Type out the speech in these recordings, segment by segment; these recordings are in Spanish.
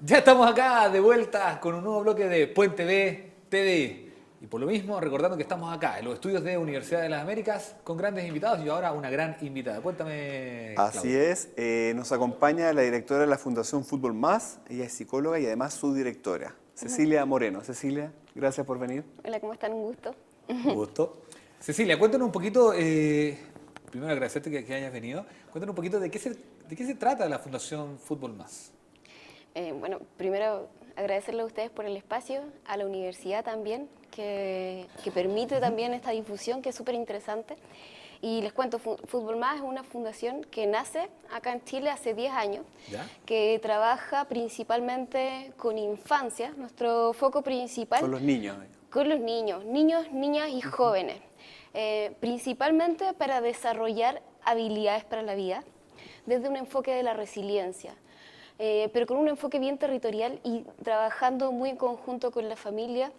Ya estamos acá de vuelta con un nuevo bloque de Puente B TDI. Y por lo mismo, recordando que estamos acá en los estudios de Universidad de las Américas con grandes invitados y ahora una gran invitada. Cuéntame, Así Claudio. es, nos acompaña la directora de la Fundación Fútbol Más, ella es psicóloga y además su directora, Cecilia Moreno. Cecilia, gracias por venir. Hola, ¿cómo están? Un gusto. Un gusto. Cecilia, cuéntanos un poquito, primero agradecerte que hayas venido, cuéntanos un poquito de qué se trata la Fundación Fútbol Más. Bueno, primero agradecerle a ustedes por el espacio, a la universidad también, que permite también esta difusión que es súper interesante. Y les cuento, Fútbol Más es una fundación que nace acá en Chile hace 10 años, ¿Ya? que trabaja principalmente con infancia. Nuestro foco principal... Con los niños. Con los niños, niñas y jóvenes, principalmente para desarrollar habilidades para la vida, desde un enfoque de la resiliencia, pero con un enfoque bien territorial y trabajando muy en conjunto con la familia,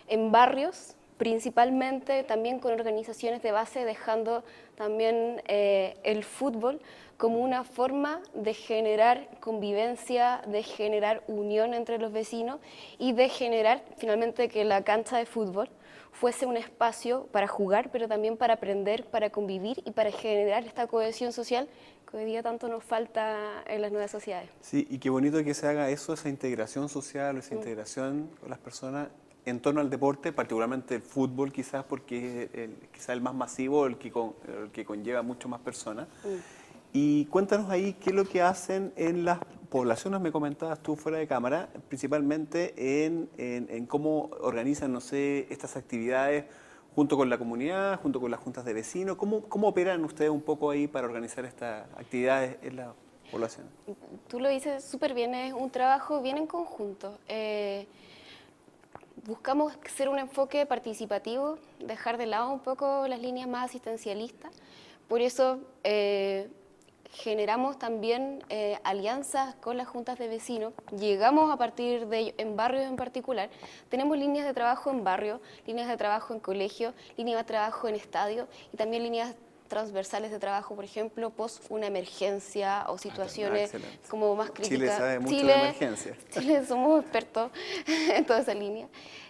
en barrios, principalmente también con organizaciones de base, dejando también el fútbol como una forma de generar convivencia, de generar unión entre los vecinos y de generar finalmente que la cancha de fútbol fuese un espacio para jugar, pero también para aprender, para convivir y para generar esta cohesión social que hoy día tanto nos falta en las nuevas sociedades. Sí, y qué bonito que se haga eso, esa integración social, esa integración con las personas en torno al deporte, particularmente el fútbol quizás, porque es quizás el más masivo, el que conlleva mucho más personas. Y cuéntanos ahí qué es lo que hacen en las poblaciones, me comentabas tú fuera de cámara, principalmente en cómo organizan, no sé, estas actividades junto con la comunidad, junto con las juntas de vecinos. ¿Cómo operan ustedes un poco ahí para organizar estas actividades en la población? Tú lo dices súper bien, es un trabajo bien en conjunto. Buscamos ser un enfoque participativo, dejar de lado un poco las líneas más asistencialistas. Por eso generamos también alianzas con las juntas de vecinos. Llegamos a partir de ello, en barrios en particular. Tenemos líneas de trabajo en barrio, líneas de trabajo en colegio, líneas de trabajo en estadio y también líneas transversales de trabajo, por ejemplo, post una emergencia o situaciones como más críticas. Chile sabe mucho de emergencia. Chile somos expertos en toda esa línea.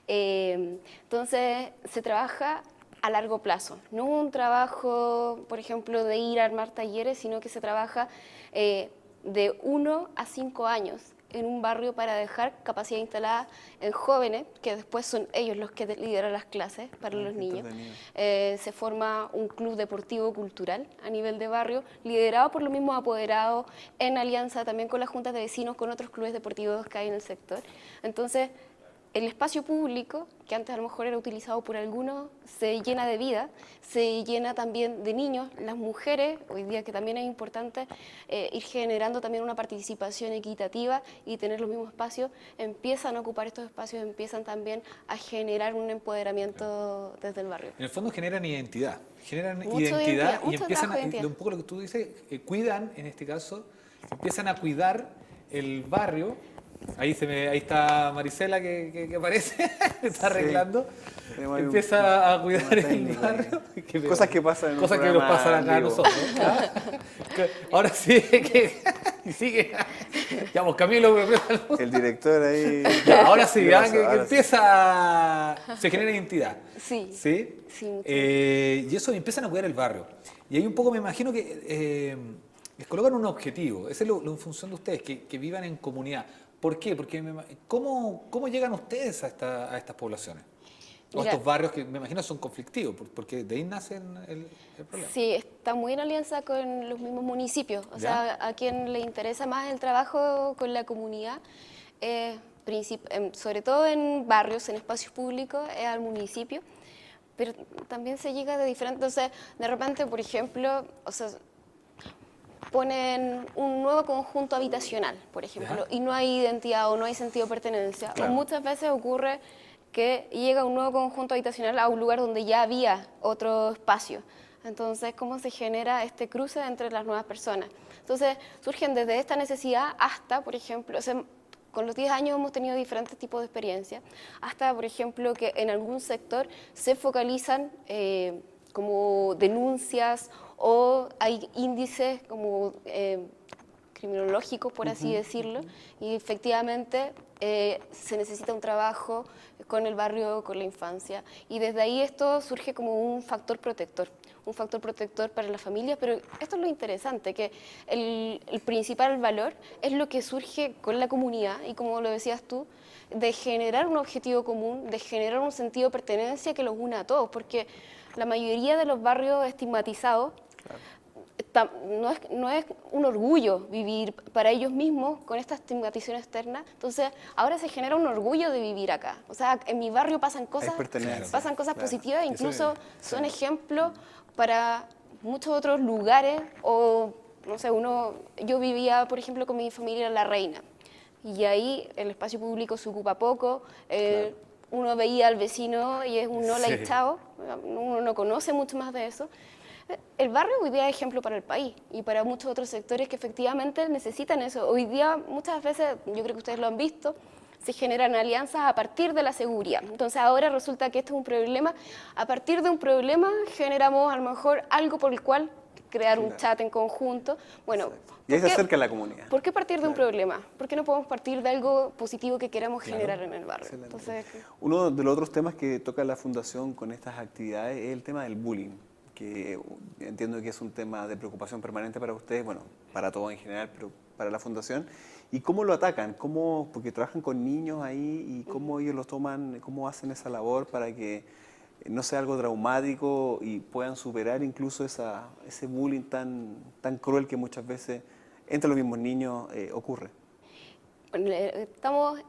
Entonces, se trabaja a largo plazo, no un trabajo, por ejemplo, de ir a armar talleres, sino que se trabaja de 1 a 5 años en un barrio para dejar capacidad instalada en jóvenes, que después son ellos los que lideran las clases para los niños. Se forma un club deportivo cultural a nivel de barrio, liderado por los mismos apoderados, en alianza también con las juntas de vecinos, con otros clubes deportivos que hay en el sector. Entonces, el espacio público, que antes a lo mejor era utilizado por algunos, se llena de vida, se llena también de niños, las mujeres, hoy día que también es importante ir generando también una participación equitativa y tener los mismos espacios, empiezan a ocupar estos espacios, empiezan también a generar un empoderamiento desde el barrio. En el fondo generan identidad, Mucho y mucho empiezan, trabajo de identidad. un poco lo que tú dices, cuidan, en este caso, empiezan a cuidar el barrio. Ahí está Marisela que aparece, está arreglando. Empieza a cuidar el barrio. Cosas que pasan en un Cosas que nos pasan acá a vivo. nosotros. ¿Ah? Ahora sí, y sigue. Digamos, Camilo. El director ahí. Ahora sí, ¿qué ¿ah? pasa? que Ahora sí. empieza. Se genera identidad. Sí. ¿Sí? Sí, mucho. Y eso empiezan a cuidar el barrio. Y ahí un poco me imagino que les colocan un objetivo. Ese es lo en función de ustedes, que vivan en comunidad. ¿Por qué? Porque ¿cómo llegan ustedes a estas poblaciones? O Mira, estos barrios que me imagino son conflictivos, porque de ahí nace el problema. sí, está muy en alianza con los mismos municipios. O ¿Ya? sea, a quien le interesa más el trabajo con la comunidad, sobre todo en barrios, en espacios públicos, es al municipio. Pero también se llega de diferentes... O sea, de repente, por ejemplo, o sea, ponen un nuevo conjunto habitacional, por ejemplo, ¿Ya? y no hay identidad o no hay sentido de pertenencia. Claro. O muchas veces ocurre que llega un nuevo conjunto habitacional a un lugar donde ya había otro espacio. Entonces, ¿cómo se genera este cruce entre las nuevas personas? Entonces, surgen desde esta necesidad hasta, por ejemplo, o sea, con los 10 años hemos tenido diferentes tipos de experiencias, hasta, por ejemplo, que en algún sector se focalizan como denuncias o hay índices como criminológicos, por así decirlo, y efectivamente se necesita un trabajo con el barrio, con la infancia. Y desde ahí esto surge como un factor protector para la familia, pero esto es lo interesante, que el principal valor es lo que surge con la comunidad, y como lo decías tú, de generar un objetivo común, de generar un sentido de pertenencia que los una a todos, porque la mayoría de los barrios estigmatizados no es un orgullo vivir para ellos mismos con esta estigmatización externa. Entonces, ahora se genera un orgullo de vivir acá. O sea, en mi barrio pasan cosas positivas, incluso son ejemplos para muchos otros lugares. O, no sé, yo vivía, por ejemplo, con mi familia en La Reina, y ahí el espacio público se ocupa poco. Uno veía al vecino y es un hola y chao. Uno no conoce mucho más de eso. El barrio hoy día es ejemplo para el país y para muchos otros sectores que efectivamente necesitan eso. Hoy día muchas veces, yo creo que ustedes lo han visto, se generan alianzas a partir de la seguridad. Entonces ahora resulta que esto es un problema. A partir de un problema generamos a lo mejor algo por el cual crear un chat en conjunto. Bueno, y ahí se acerca a la comunidad. ¿Por qué partir de un problema? ¿Por qué no podemos partir de algo positivo que queramos generar en el barrio? Entonces, uno de los otros temas que toca la Fundación con estas actividades es el tema del bullying, que entiendo que es un tema de preocupación permanente para ustedes, bueno, para todos en general, pero para la Fundación. ¿Y cómo lo atacan? Porque trabajan con niños ahí, y cómo ellos lo toman, cómo hacen esa labor para que no sea algo traumático y puedan superar incluso ese bullying tan cruel que muchas veces entre los mismos niños ocurre. Estamos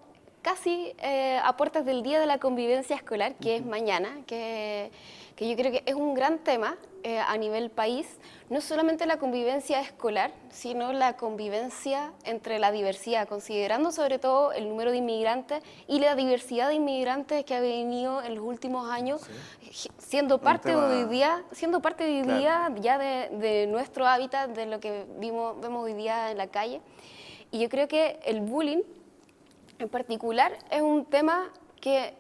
casi a puertas del Día de la Convivencia Escolar, que es mañana, que yo creo que es un gran tema a nivel país. No solamente la convivencia escolar, sino la convivencia entre la diversidad, considerando sobre todo el número de inmigrantes y la diversidad de inmigrantes que ha venido en los últimos años, siendo parte hoy día ya de nuestro hábitat, de lo que vemos hoy día en la calle. Y yo creo que el bullying en particular es un tema que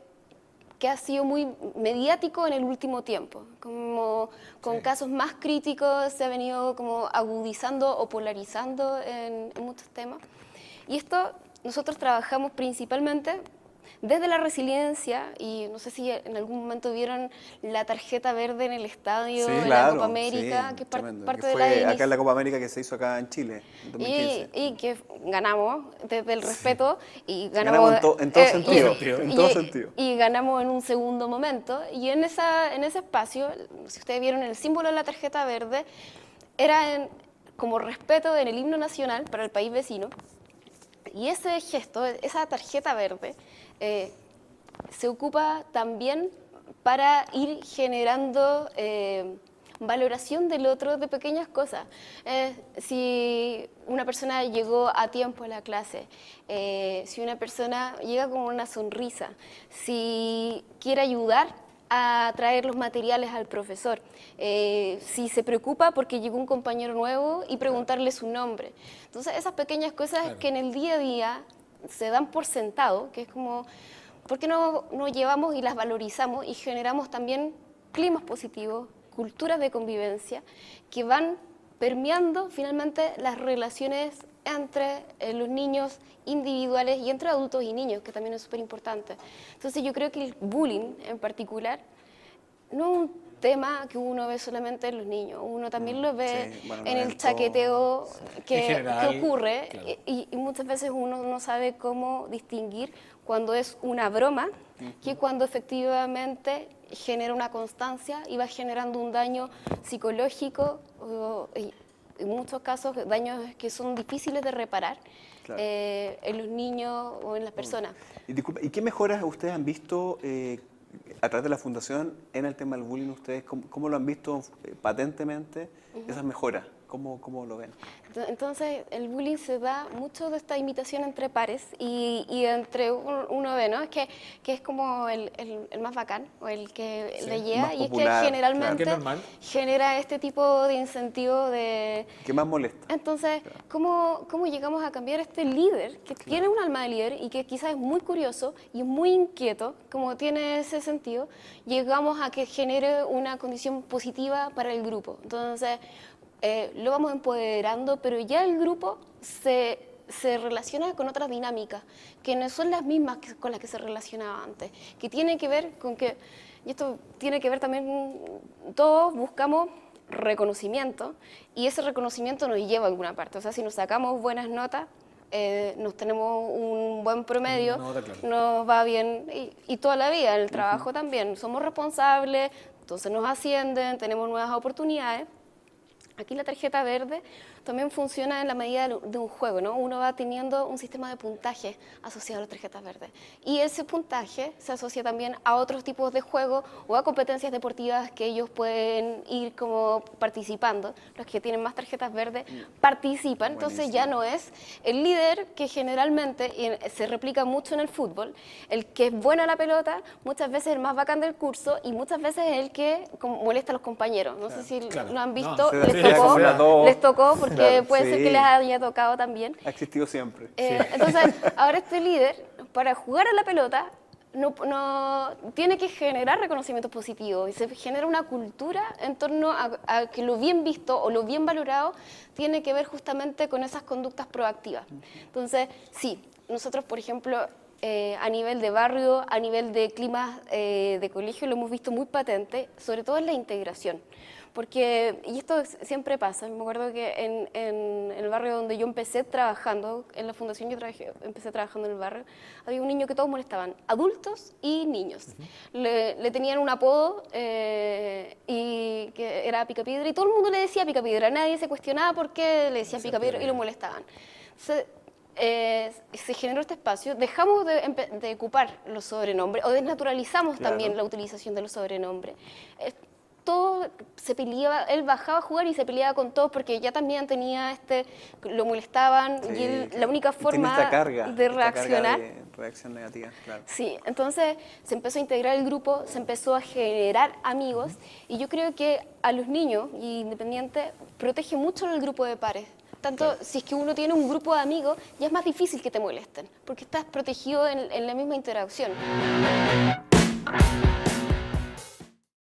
ha sido muy mediático en el último tiempo. Como con casos más críticos se ha venido como agudizando o polarizando en muchos temas. Y esto nosotros trabajamos principalmente desde la resiliencia, y no sé si en algún momento vieron la tarjeta verde en el estadio de la Copa América, que es parte de la acá en la Copa América que se hizo acá en Chile en 2015. Y que ganamos desde el respeto, y ganamos en todo sentido. Y ganamos en un segundo momento. Y en ese espacio, si ustedes vieron el símbolo de la tarjeta verde, era como respeto en el himno nacional para el país vecino. Y ese gesto, esa tarjeta verde, se ocupa también para ir generando valoración del otro de pequeñas cosas. Si una persona llegó a tiempo a la clase, si una persona llega con una sonrisa, si quiere ayudar a traer los materiales al profesor, si se preocupa porque llegó un compañero nuevo y preguntarle su nombre. Entonces, esas pequeñas cosas que en el día a día se dan por sentado, que es como, ¿por qué no llevamos y las valorizamos y generamos también climas positivos, culturas de convivencia que van permeando finalmente las relaciones entre los niños individuales y entre adultos y niños, que también es súper importante? Entonces yo creo que el bullying en particular no es un tema que uno ve solamente en los niños, uno también lo ve en el chaqueteo que ocurre, y muchas veces uno no sabe cómo distinguir cuando es una broma que cuando efectivamente genera una constancia y va generando un daño psicológico, y en muchos casos daños que son difíciles de reparar en los niños o en las personas. Y disculpa, ¿y qué mejoras ustedes han visto a través de la Fundación en el tema del bullying? ¿Ustedes cómo lo han visto patentemente, esas mejoras? ¿Cómo lo ven? Entonces, el bullying se da mucho de esta imitación entre pares y entre uno ve, ¿no? Que es como el más bacán o el que le llega, y popular, es que generalmente genera este tipo de incentivo de... ¿Qué más molesta? Entonces, ¿cómo llegamos a cambiar este líder que tiene un alma de líder y que quizás es muy curioso y muy inquieto, como tiene ese sentido? Llegamos a que genere una condición positiva para el grupo. Entonces, lo vamos empoderando, pero ya el grupo se relaciona con otras dinámicas, que no son las mismas con las que se relacionaba antes, que tiene que ver con que, y esto tiene que ver también, todos buscamos reconocimiento, y ese reconocimiento nos lleva a alguna parte. O sea, si nos sacamos buenas notas, nos tenemos un buen promedio, nos va bien, y toda la vida, en el trabajo también, somos responsables, entonces nos ascienden, tenemos nuevas oportunidades. Aquí la tarjeta verde también funciona en la medida de un juego, ¿no? Uno va teniendo un sistema de puntaje asociado a las tarjetas verdes. Y ese puntaje se asocia también a otros tipos de juegos o a competencias deportivas que ellos pueden ir como participando. Los que tienen más tarjetas verdes participan. Entonces ya no es el líder, que generalmente y se replica mucho en el fútbol, el que es bueno a la pelota, muchas veces el más bacán del curso y muchas veces el que molesta a los compañeros. No sé si lo han visto, les tocó porque puede ser que les haya tocado también. Ha existido siempre. Entonces, ahora este líder, para jugar a la pelota, no tiene que generar reconocimientos positivos y se genera una cultura en torno a que lo bien visto o lo bien valorado tiene que ver justamente con esas conductas proactivas. Entonces, sí, nosotros, por ejemplo, a nivel de barrio, a nivel de climas de colegio, lo hemos visto muy patente, sobre todo en la integración. Porque, y esto siempre pasa, me acuerdo que en el barrio donde yo empecé trabajando, en la fundación empecé trabajando en el barrio, había un niño que todos molestaban, adultos y niños. Le tenían un apodo y que era Picapiedra, y todo el mundo le decía Picapiedra, nadie se cuestionaba por qué le decían Picapiedra y lo molestaban. Se generó este espacio, dejamos de ocupar los sobrenombres o desnaturalizamos también la utilización de los sobrenombres. Todo se peleaba, él bajaba a jugar y se peleaba con todos porque ya también tenía lo molestaban y la única forma de reaccionar. Reacción negativa, claro. Sí, entonces se empezó a integrar el grupo, se empezó a generar amigos y yo creo que a los niños, y independiente, protege mucho el grupo de pares. Tanto si es que uno tiene un grupo de amigos, ya es más difícil que te molesten, porque estás protegido en la misma interacción.